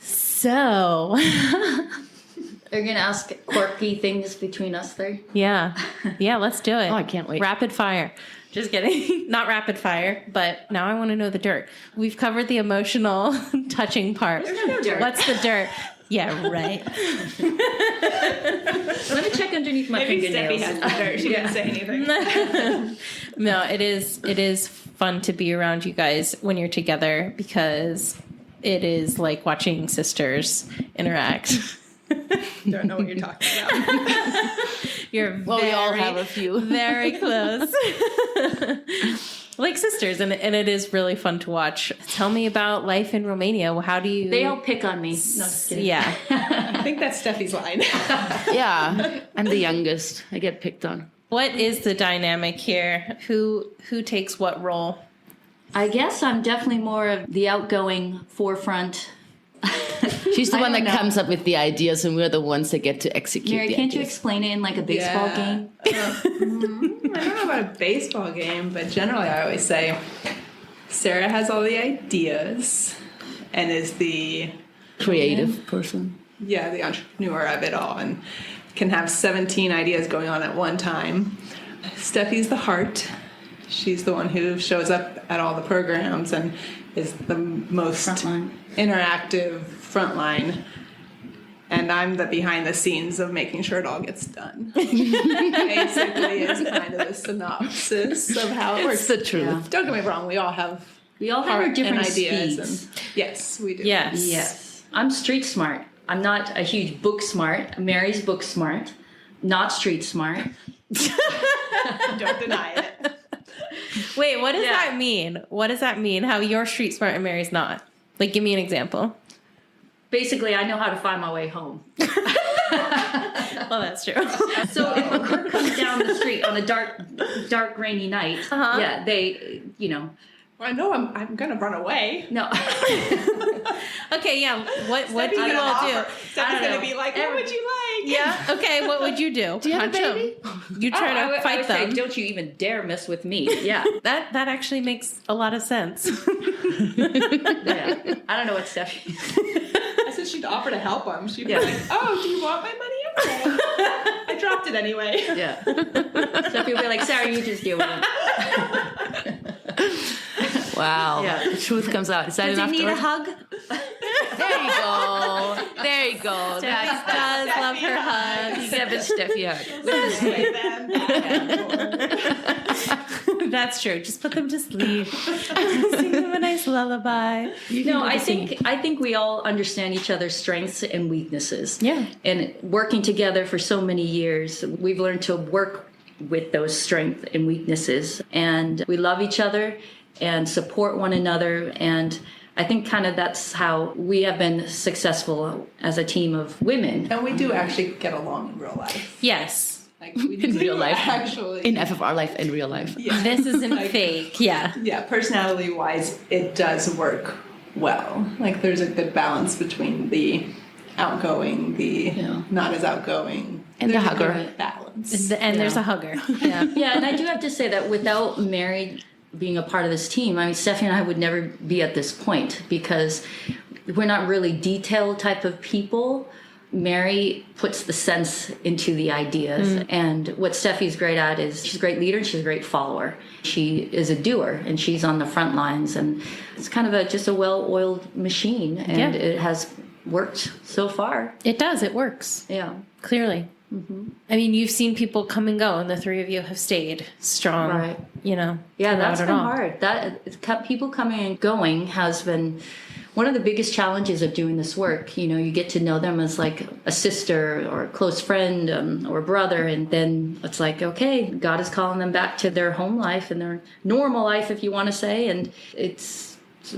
[SPEAKER 4] So.
[SPEAKER 3] They're going to ask quirky things between us three?
[SPEAKER 4] Yeah. Yeah, let's do it.
[SPEAKER 2] Oh, I can't wait.
[SPEAKER 4] Rapid fire. Just kidding. Not rapid fire, but now I want to know the dirt. We've covered the emotional touching part.
[SPEAKER 3] There's no dirt.
[SPEAKER 4] What's the dirt? Yeah, right.
[SPEAKER 3] Let me check underneath my fingernails.
[SPEAKER 1] Steffi has the dirt. She didn't say anything.
[SPEAKER 4] No, it is fun to be around you guys when you're together because it is like watching sisters interact.
[SPEAKER 1] Don't know what you're talking about.
[SPEAKER 4] You're
[SPEAKER 2] we all have a few.
[SPEAKER 4] Very close. Like sisters, and it is really fun to watch. Tell me about life in Romania. How do you...
[SPEAKER 3] They all pick on me. No, just kidding.
[SPEAKER 4] Yeah.
[SPEAKER 1] I think that's Steffi's line.
[SPEAKER 2] Yeah, I'm the youngest. I get picked on.
[SPEAKER 4] What is the dynamic here? Who takes what role?
[SPEAKER 3] I guess I'm definitely more of the outgoing forefront.
[SPEAKER 2] She's the
[SPEAKER 3] I
[SPEAKER 2] one
[SPEAKER 3] don't
[SPEAKER 2] that
[SPEAKER 3] know.
[SPEAKER 2] comes up with the ideas, and we're the ones that get to execute.
[SPEAKER 3] Mary,
[SPEAKER 2] the
[SPEAKER 3] can't you
[SPEAKER 2] ideas.
[SPEAKER 3] explain it in like a baseball game?
[SPEAKER 1] I don't know about a baseball game, but generally I always say Sarah has all the ideas and is the
[SPEAKER 2] Creative person.
[SPEAKER 1] the entrepreneur of it all and can have 17 ideas going on at one time. Steffi's the heart. She's the one who shows up at all the programs and is the most
[SPEAKER 3] Frontline.
[SPEAKER 1] interactive frontline. And I'm the behind the scenes of making sure it all gets done. Basically is kind of the synopsis of how it works.
[SPEAKER 2] It's the truth.
[SPEAKER 3] Yeah.
[SPEAKER 1] Don't get me wrong, we all have
[SPEAKER 3] We all have
[SPEAKER 1] heart
[SPEAKER 3] our different
[SPEAKER 1] and ideas.
[SPEAKER 3] speeds.
[SPEAKER 1] And yes, we do.
[SPEAKER 4] Yes.
[SPEAKER 3] Yes. I'm street smart. I'm not a huge book smart. Mary's book smart. Not street smart.
[SPEAKER 1] Don't deny it.
[SPEAKER 4] Wait, what does
[SPEAKER 3] Yeah.
[SPEAKER 4] that mean? What does that mean? How you're street smart and Mary's not? Like, give me an example.
[SPEAKER 3] Basically, I know how to find my way home.
[SPEAKER 4] Well, that's true.
[SPEAKER 3] So if a car comes down the street on a dark, rainy night, yeah, they,
[SPEAKER 1] Well, I know I'm going to run away.
[SPEAKER 3] no.
[SPEAKER 4] Okay, yeah. What do
[SPEAKER 1] Steffi's
[SPEAKER 4] you
[SPEAKER 1] gonna
[SPEAKER 4] all do?
[SPEAKER 1] offer. Steffi's going to be like, what would you like?
[SPEAKER 4] Yeah. Okay. What would you do?
[SPEAKER 2] Do you have a
[SPEAKER 4] Punch 'em.
[SPEAKER 2] baby?
[SPEAKER 4] You try to
[SPEAKER 3] I would
[SPEAKER 4] fight them.
[SPEAKER 3] say, don't you even dare mess with me. Yeah.
[SPEAKER 4] That actually makes a lot of sense.
[SPEAKER 3] Yeah. I don't know what Steffi.
[SPEAKER 1] I said she'd offer to help him. She'd
[SPEAKER 3] Yeah.
[SPEAKER 1] be like, oh, do you want my money? Okay. I dropped it anyway.
[SPEAKER 3] Yeah. Steffi will be like, Sarah, you just deal with it.
[SPEAKER 2] Wow.
[SPEAKER 3] Yeah.
[SPEAKER 2] The truth comes out. Is that
[SPEAKER 3] Does
[SPEAKER 2] enough?
[SPEAKER 3] he need
[SPEAKER 2] to
[SPEAKER 3] a hug?
[SPEAKER 2] There you go. There you go.
[SPEAKER 4] Steffi does love her hugs.
[SPEAKER 2] Give it Steffi a hug.
[SPEAKER 4] That's true. Just put them to sleep. Sing them a nice lullaby.
[SPEAKER 3] No, I think we all understand each other's strengths and weaknesses.
[SPEAKER 4] Yeah.
[SPEAKER 3] And working together for so many years, we've learned to work with those strengths and weaknesses. And we love each other and support one another. And I think kind of that's how we have been successful as a team of women.
[SPEAKER 1] And we do actually get along in real life.
[SPEAKER 4] Yes.
[SPEAKER 1] Like we
[SPEAKER 2] In
[SPEAKER 1] do
[SPEAKER 2] real life.
[SPEAKER 1] actually.
[SPEAKER 2] In FFR life and real life.
[SPEAKER 1] Yeah.
[SPEAKER 4] This isn't
[SPEAKER 1] Like,
[SPEAKER 4] fake. Yeah.
[SPEAKER 1] Yeah, personality wise, it does work well. Like there's a good balance between the outgoing, the not as outgoing,
[SPEAKER 2] And the
[SPEAKER 1] There's a
[SPEAKER 2] hugger.
[SPEAKER 1] good balance.
[SPEAKER 4] And there's a hugger. Yeah.
[SPEAKER 3] Yeah, and I do have to say that without Mary being a part of this team, I mean, Steffi and I would never be at this point because we're not really detailed type of people. Mary puts the sense into the ideas. And what Steffi's great at is she's a great leader and she's a great follower. She is a doer and she's on the front lines. And it's kind of just a well-oiled machine. And it has worked so far.
[SPEAKER 4] It does. It works.
[SPEAKER 3] Yeah.
[SPEAKER 4] Clearly. I mean, you've seen people come and go, and the three of you have stayed strong.
[SPEAKER 3] Right.
[SPEAKER 4] You know.
[SPEAKER 3] Yeah,
[SPEAKER 4] throughout
[SPEAKER 3] that's
[SPEAKER 4] it
[SPEAKER 3] been
[SPEAKER 4] all.
[SPEAKER 3] hard. People coming and going has been one of the biggest challenges of doing this work. You know, you get to know them as like a sister or a close friend or brother, and then it's like, okay, God is calling them back to their home life and their normal life, if you want to say, and it's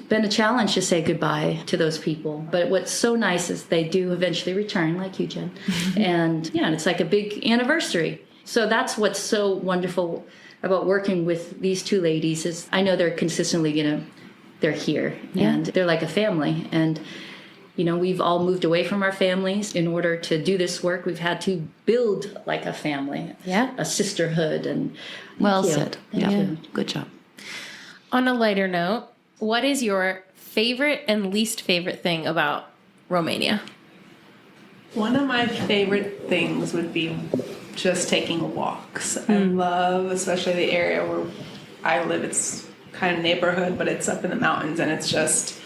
[SPEAKER 3] been a challenge to say goodbye to those people. But what's so nice is they do eventually return, like you, Jen. And yeah, it's like a big anniversary. So that's what's so wonderful about working with these two ladies is I know they're consistently they're here and they're like a family. And, you know, we've all moved away from our families in order to do this work. We've had to build like a family, a sisterhood. And
[SPEAKER 2] Well said.
[SPEAKER 3] Thank you.
[SPEAKER 2] Good job.
[SPEAKER 4] On a lighter note, what is your favorite and least favorite thing about Romania?
[SPEAKER 1] One of my favorite things would be just taking walks. I love, especially the area where I live. It's kind of neighborhood, but it's up in the mountains, and it's just,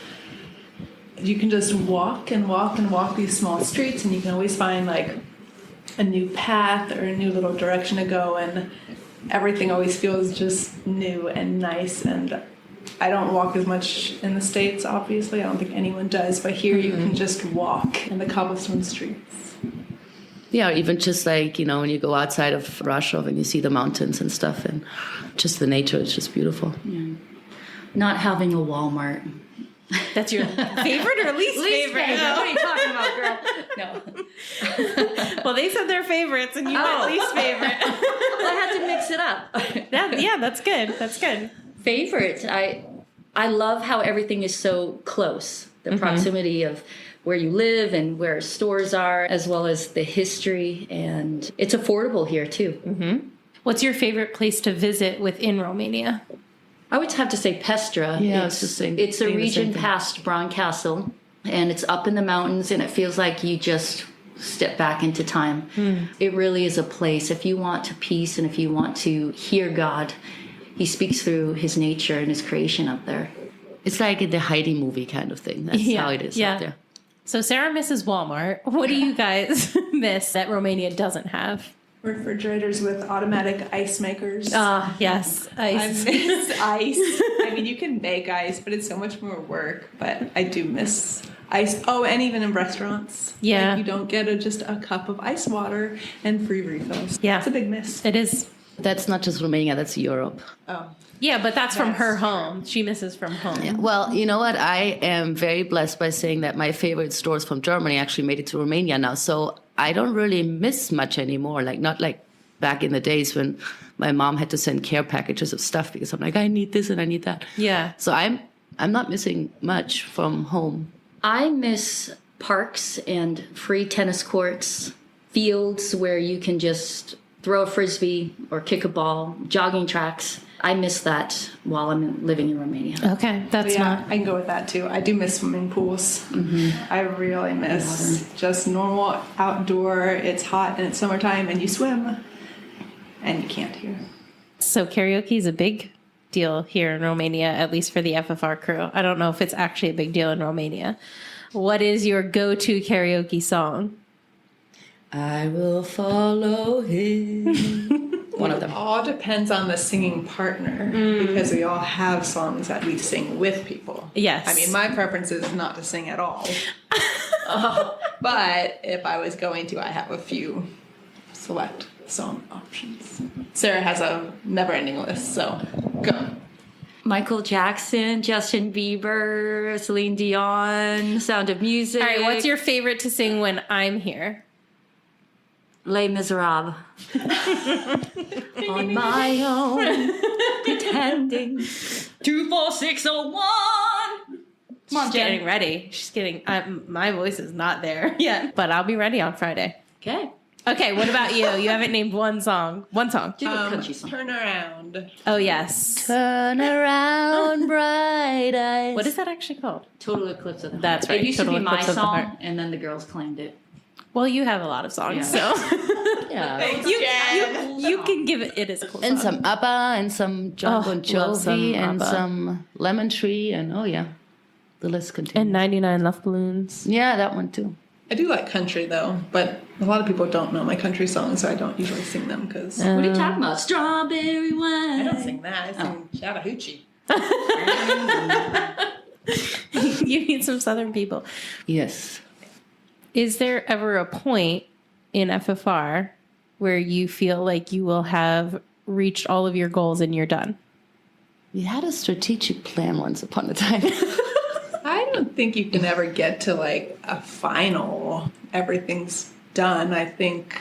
[SPEAKER 1] you can just walk and walk and walk these small streets, and you can always find like a new path or a new little direction to go, and everything always feels just new and nice. And I don't walk as much in the States, obviously. I don't think anyone does, but here you can just walk in the cobblestone streets.
[SPEAKER 2] Yeah, even just like, you know, when you go outside of Russia and you see the mountains and stuff, and just the nature is just beautiful.
[SPEAKER 3] Yeah. Not having a Walmart.
[SPEAKER 4] That's your favorite or least favorite?
[SPEAKER 3] What are you talking about, girl? No.
[SPEAKER 4] Well, they said their favorites, and you went least favorite.
[SPEAKER 3] Well, I had to mix it up.
[SPEAKER 4] Yeah, that's good. That's good.
[SPEAKER 3] Favorite. I love how everything is so close. The proximity of where you live and where stores are, as well as the history. And it's affordable here, too.
[SPEAKER 4] What's your favorite place to visit within Romania?
[SPEAKER 3] I would have to say Pestra.
[SPEAKER 2] Yeah, I was just saying-
[SPEAKER 3] It's a
[SPEAKER 2] saying the
[SPEAKER 3] region
[SPEAKER 2] same thing.
[SPEAKER 3] past Braun Castle, and it's up in the mountains, and it feels like you just step back into time. It really is a place. If you want peace and if you want to hear God, he speaks through his nature and his creation up there.
[SPEAKER 2] It's like in the Heidi movie kind of thing. That's how it is up there.
[SPEAKER 4] So Sarah misses Walmart. What do you guys miss that Romania doesn't have?
[SPEAKER 1] Refrigerators with automatic ice makers.
[SPEAKER 4] Yes,
[SPEAKER 1] I
[SPEAKER 4] ice.
[SPEAKER 1] miss ice. I mean, you can make ice, but it's so much more work. But I do miss ice. Oh, and even in restaurants.
[SPEAKER 4] Yeah.
[SPEAKER 1] Like you don't get just a cup of ice water and free refills.
[SPEAKER 4] Yeah.
[SPEAKER 1] It's a big miss.
[SPEAKER 4] It is.
[SPEAKER 2] That's not just Romania, that's Europe.
[SPEAKER 1] Oh.
[SPEAKER 4] Yeah, but that's from her
[SPEAKER 1] That's
[SPEAKER 4] home. She misses from home.
[SPEAKER 2] Yeah. Well, you know what? I am very blessed by saying that my favorite stores from Germany actually made it to Romania now. So I don't really miss much anymore. Like, not like back in the days when my mom had to send care packages of stuff because I'm like, I need this and I need that.
[SPEAKER 4] Yeah.
[SPEAKER 2] So I'm not missing much from home.
[SPEAKER 3] I miss parks and free tennis courts, fields where you can just throw a frisbee or kick a ball, jogging tracks. I miss that while I'm living in Romania.
[SPEAKER 4] Okay, that's
[SPEAKER 1] Yeah,
[SPEAKER 4] not.
[SPEAKER 1] I can go with that too. I do miss swimming pools. I really miss just normal outdoor. It's hot and it's summertime and you swim and you can't here.
[SPEAKER 4] So karaoke is a big deal here in Romania, at least for the FFR crew. I don't know if it's actually a big deal in Romania. What is your go-to karaoke song?
[SPEAKER 2] I will follow him. One of them.
[SPEAKER 1] It all depends on the singing partner because we all have songs that we sing with people.
[SPEAKER 4] Yes.
[SPEAKER 1] I mean, my preference is not to sing at all. But if I was going to, I have a few select song options. Sarah has a never-ending list, so go.
[SPEAKER 3] Michael Jackson, Justin Bieber, Celine Dion, Sound of Music.
[SPEAKER 4] All right, what's your favorite to sing when I'm here?
[SPEAKER 3] Les Miserables. On my own, pretending. 24601.
[SPEAKER 4] She's getting ready. She's getting. My voice is not there yet, but I'll be ready on Friday.
[SPEAKER 3] Okay.
[SPEAKER 4] Okay, what about you? You haven't named one song. One song.
[SPEAKER 3] Do a country song.
[SPEAKER 1] Turn around.
[SPEAKER 4] Oh, yes.
[SPEAKER 2] Turn around, bright eyes.
[SPEAKER 4] What is that actually called?
[SPEAKER 3] Total Eclipse of the Heart.
[SPEAKER 4] That's right,
[SPEAKER 3] It used
[SPEAKER 4] Total
[SPEAKER 3] to be my
[SPEAKER 4] Eclipse of the
[SPEAKER 3] song,
[SPEAKER 4] Heart.
[SPEAKER 3] and then the girls claimed it.
[SPEAKER 4] Well, you have a lot of songs,
[SPEAKER 3] Yeah.
[SPEAKER 4] so
[SPEAKER 2] Yeah.
[SPEAKER 4] you can give it. It is a cool
[SPEAKER 2] And
[SPEAKER 4] song.
[SPEAKER 2] some ABBA and some John
[SPEAKER 4] Oh,
[SPEAKER 2] Bon
[SPEAKER 4] love some
[SPEAKER 2] Jovi and
[SPEAKER 4] ABBA.
[SPEAKER 2] some Lemon Tree and oh yeah. the list continues.
[SPEAKER 4] And 99 Love Balloons.
[SPEAKER 2] Yeah, that one too.
[SPEAKER 1] I do like country though, but a lot of people don't know my country songs, so I don't usually sing them because
[SPEAKER 3] What are you talking about? Strawberry wine.
[SPEAKER 1] I don't sing that. I sing Chattahoochee.
[SPEAKER 4] You need some Southern people.
[SPEAKER 2] Yes.
[SPEAKER 4] Is there ever a point in FFR where you feel like you will have reached all of your goals and you're done?
[SPEAKER 2] We had a strategic plan once upon a time.
[SPEAKER 1] I don't think you can ever get to like a final, everything's done. I think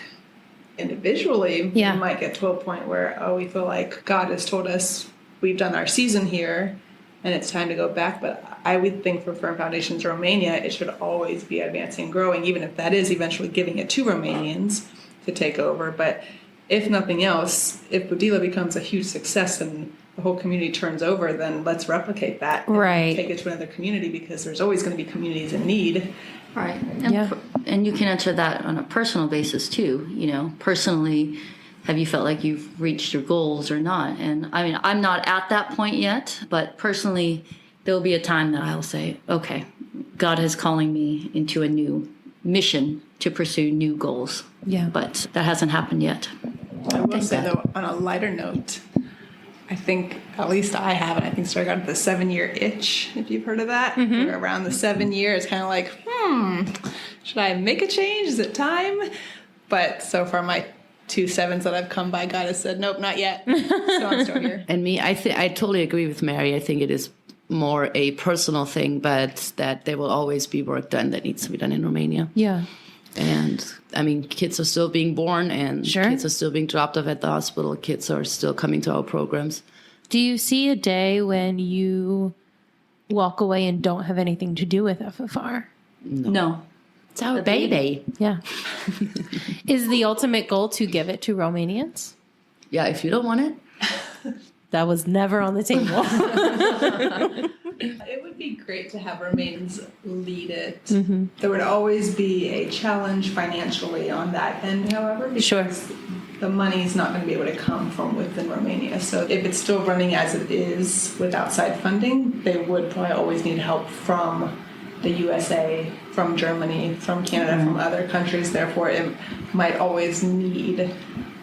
[SPEAKER 1] individually,
[SPEAKER 4] Yeah.
[SPEAKER 1] we might get to a point where, we feel like God has told us we've done our season here and it's time to go back. But I would think for Firm Foundations Romania, it should always be advancing and growing, even if that is eventually giving it to Romanians to take over. But if nothing else, if Budila becomes a huge success and the whole community turns over, then let's replicate that. And
[SPEAKER 4] Right.
[SPEAKER 1] take it to another community because there's always going to be communities in need.
[SPEAKER 3] Right. And,
[SPEAKER 4] Yeah.
[SPEAKER 3] and you can answer that on a personal basis too. You know, personally, have you felt like you've reached your goals or not? And I mean, I'm not at that point yet, but personally, there'll be a time that I'll say, okay, God is calling me into a new mission to pursue new goals.
[SPEAKER 4] Yeah.
[SPEAKER 3] But that hasn't happened yet.
[SPEAKER 1] I will say, though, on a lighter note, I think, at least I have, and I think so I got the 7-year itch, if you've heard of that. Where around the 7 year, it's kind of like, should I make a change? Is it time? But so far, my 2 7s that I've come by, God has said, nope, not yet. So I'm still here.
[SPEAKER 2] And me, I totally agree with Mary. I think it is more a personal thing, but that there will always be work done that needs to be done in Romania.
[SPEAKER 4] Yeah.
[SPEAKER 2] And I mean, kids are still being born and
[SPEAKER 4] Sure.
[SPEAKER 2] kids are still being dropped off at the hospital. Kids are still coming to our programs.
[SPEAKER 4] Do you see a day when you walk away and don't have anything to do with FFR?
[SPEAKER 3] No.
[SPEAKER 2] It's our baby.
[SPEAKER 4] Yeah. Is the ultimate goal to give it to Romanians?
[SPEAKER 2] Yeah, if you don't want it.
[SPEAKER 4] That was never on the table.
[SPEAKER 1] It would be great to have Remains lead it. There would always be a challenge financially on that end, however, because
[SPEAKER 4] Sure.
[SPEAKER 1] the money's not going to be able to come from within Romania. So if it's still running as it is with outside funding, they would probably always need help from the USA, from Germany, from Canada, from other countries. Therefore, it might always need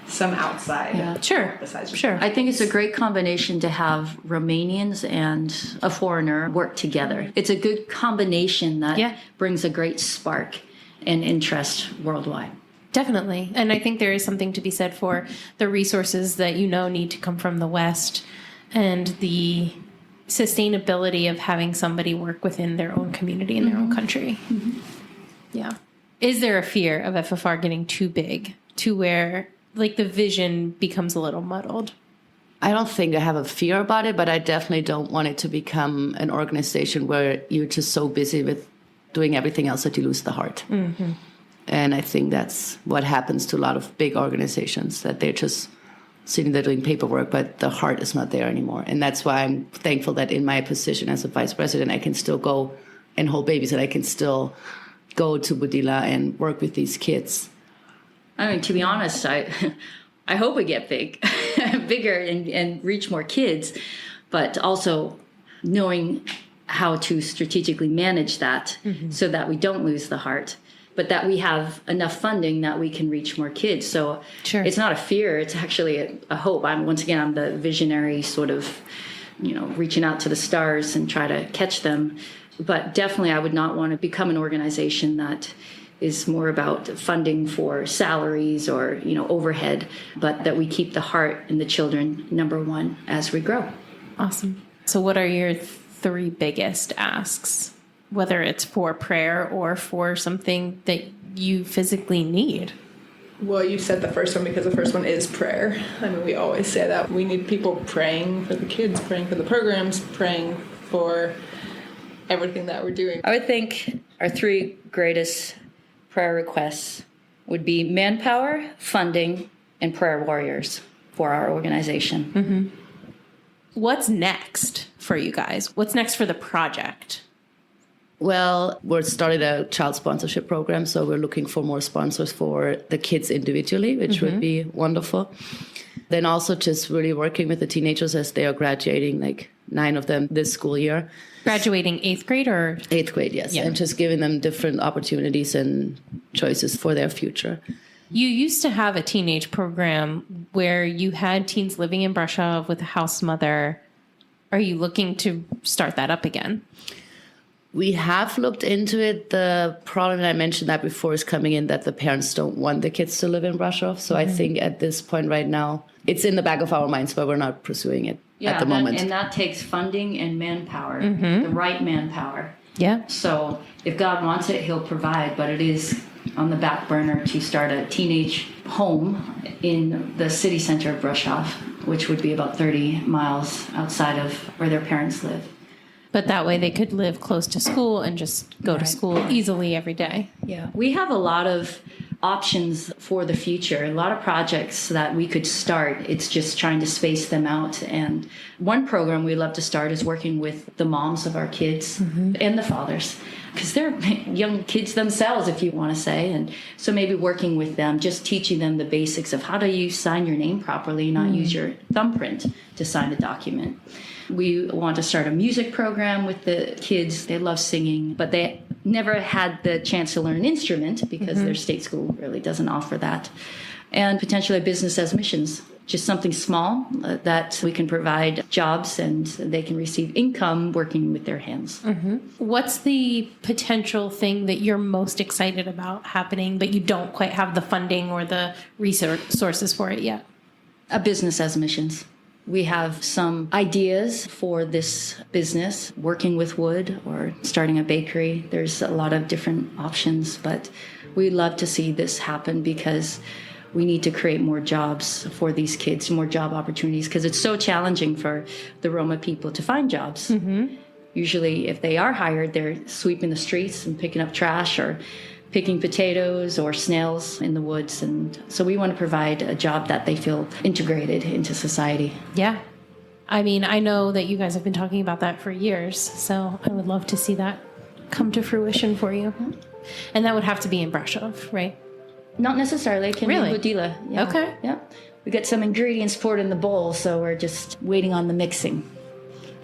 [SPEAKER 1] some outside.
[SPEAKER 4] Sure.
[SPEAKER 1] Besides
[SPEAKER 4] Sure.
[SPEAKER 3] I think it's a great combination to have Romanians and a foreigner work together. It's a good combination that brings a great spark and interest worldwide.
[SPEAKER 4] Definitely. And I think there is something to be said for the resources that need to come from the West and the sustainability of having somebody work within their own community in their own country. Yeah. Is there a fear of FFR getting too big to where like the vision becomes a little muddled?
[SPEAKER 2] I don't think I have a fear about it, but I definitely don't want it to become an organization where you're just so busy with doing everything else that you lose the heart. And I think that's what happens to a lot of big organizations, that they're just sitting there doing paperwork, but the heart is not there anymore. And that's why I'm thankful that in my position as a vice president, I can still go and hold babies, and I can still go to Budila and work with these kids.
[SPEAKER 3] I mean, to be honest, I hope we get bigger and reach more kids, but also knowing how to strategically manage that so that we don't lose the heart, but that we have enough funding that we can reach more kids. So it's not a fear, it's actually a hope. I'm the visionary sort of, reaching out to the stars and try to catch them. But definitely I would not want to become an organization that is more about funding for salaries or, overhead, but that we keep the heart and the children number one as we grow.
[SPEAKER 4] Awesome. So what are your 3 biggest asks, whether it's for prayer or for something that you physically need?
[SPEAKER 1] Well, you said the first one because the first one is prayer. I mean, we always say that. We need people praying for the kids, praying for the programs, praying for everything that we're doing.
[SPEAKER 3] I would think our 3 greatest prayer requests would be manpower, funding, and prayer warriors for our organization.
[SPEAKER 4] What's next for you guys? What's next for the project?
[SPEAKER 2] Well, we're started a child sponsorship program, so we're looking for more sponsors for the kids individually, which would be wonderful. Then also just really working with the teenagers as they are graduating, like 9 of them this school year,
[SPEAKER 4] Graduating 8th grade or?
[SPEAKER 2] 8th grade, yes.
[SPEAKER 4] Yeah.
[SPEAKER 2] And just giving them different opportunities and choices for their future.
[SPEAKER 4] You used to have a teenage program where you had teens living in Brasov with a house mother. Are you looking to start that up again?
[SPEAKER 2] We have looked into it. The problem, and I mentioned that before, is coming in that the parents don't want the kids to live in Brasov. So I think at this point right now, it's in the back of our minds, but we're not pursuing it at the moment.
[SPEAKER 3] And that takes funding and manpower, the right manpower.
[SPEAKER 4] Yeah.
[SPEAKER 3] So if God wants it, he'll provide, but it is on the back burner to start a teenage home in the city center of Brasov, which would be about 30 miles outside of where their parents live.
[SPEAKER 4] But that way they could live close to school and just go to school easily every day.
[SPEAKER 3] Yeah. We have a lot of options for the future, a lot of projects that we could start. It's just trying to space them out. And one program we love to start is working with the moms of our kids and the fathers, because they're young kids themselves, if you want to say. And so maybe working with them, just teaching them the basics of how do you sign your name properly, not use your thumbprint to sign a document. We want to start a music program with the kids. They love singing, but they never had the chance to learn an instrument because their state school really doesn't offer that. And potentially a business as missions, just something small that we can provide jobs and they can receive income working with their hands.
[SPEAKER 4] What's the potential thing that you're most excited about happening, but you don't quite have the funding or the resources for it yet?
[SPEAKER 3] A business as missions. We have some ideas for this business, working with wood or starting a bakery. There's a lot of different options, but we love to see this happen because we need to create more jobs for these kids, more job opportunities, because it's so challenging for the Roma people to find jobs. Usually, if they are hired, they're sweeping the streets and picking up trash or picking potatoes or snails in the woods. And so we want to provide a job that they feel integrated into society.
[SPEAKER 4] Yeah. I mean, I know that you guys have been talking about that for years, so I would love to see that come to fruition for you. And that would have to be in Brasov, right?
[SPEAKER 3] Not necessarily. It can
[SPEAKER 4] Really?
[SPEAKER 3] be Budila. Yeah.
[SPEAKER 4] Okay.
[SPEAKER 3] Yeah. We got some ingredients poured in the bowl, so we're just waiting on the mixing.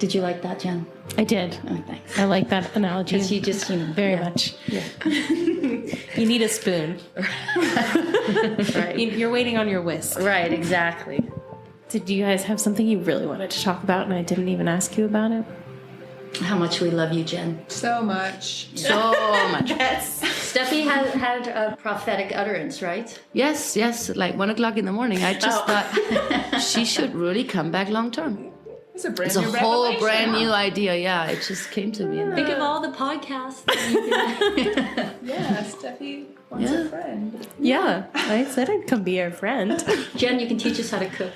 [SPEAKER 3] Did you like that, Jen?
[SPEAKER 4] I did.
[SPEAKER 3] Oh, thanks.
[SPEAKER 4] I like that analogy.
[SPEAKER 3] Because you just,
[SPEAKER 4] very much.
[SPEAKER 3] Yeah.
[SPEAKER 4] You need a spoon.
[SPEAKER 3] Right.
[SPEAKER 4] You're waiting on your whisk.
[SPEAKER 3] Right, exactly.
[SPEAKER 4] Did you guys have something you really wanted to talk about and I didn't even ask you about it?
[SPEAKER 3] How much we love you, Jen.
[SPEAKER 1] So much.
[SPEAKER 2] So much.
[SPEAKER 4] Yes.
[SPEAKER 3] Steffi had a prophetic utterance, right?
[SPEAKER 2] Yes, like 1 o'clock in the morning. I just thought she should really come back long term.
[SPEAKER 1] It's a brand
[SPEAKER 2] It's a
[SPEAKER 1] new
[SPEAKER 2] whole
[SPEAKER 1] revelation.
[SPEAKER 2] brand new idea. Yeah, it just came to me.
[SPEAKER 3] Think of all the podcasts.
[SPEAKER 1] Yeah, Steffi wants a friend.
[SPEAKER 4] Yeah. I said I'd come be your friend.
[SPEAKER 3] Jen, you can teach us how to cook.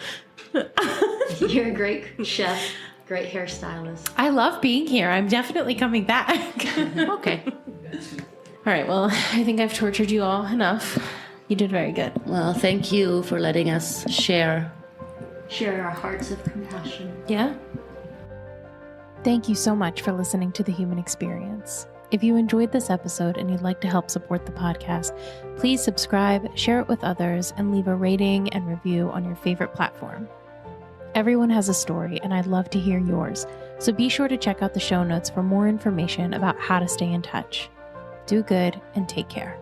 [SPEAKER 3] You're a great chef, great hairstylist.
[SPEAKER 4] I love being here. I'm definitely coming back.
[SPEAKER 2] Okay.
[SPEAKER 4] All right. Well, I think I've tortured you all enough. You did very good.
[SPEAKER 2] Well, thank you for letting us share.
[SPEAKER 3] Share our hearts of compassion.
[SPEAKER 4] Yeah. Thank you so much for listening to The Human Experience. If you enjoyed this episode and you'd like to help support the podcast, please subscribe, share it with others, and leave a rating and review on your favorite platform. Everyone has a story, and I'd love to hear yours, so be sure to check out the show notes for more information about how to stay in touch. Do good and take care.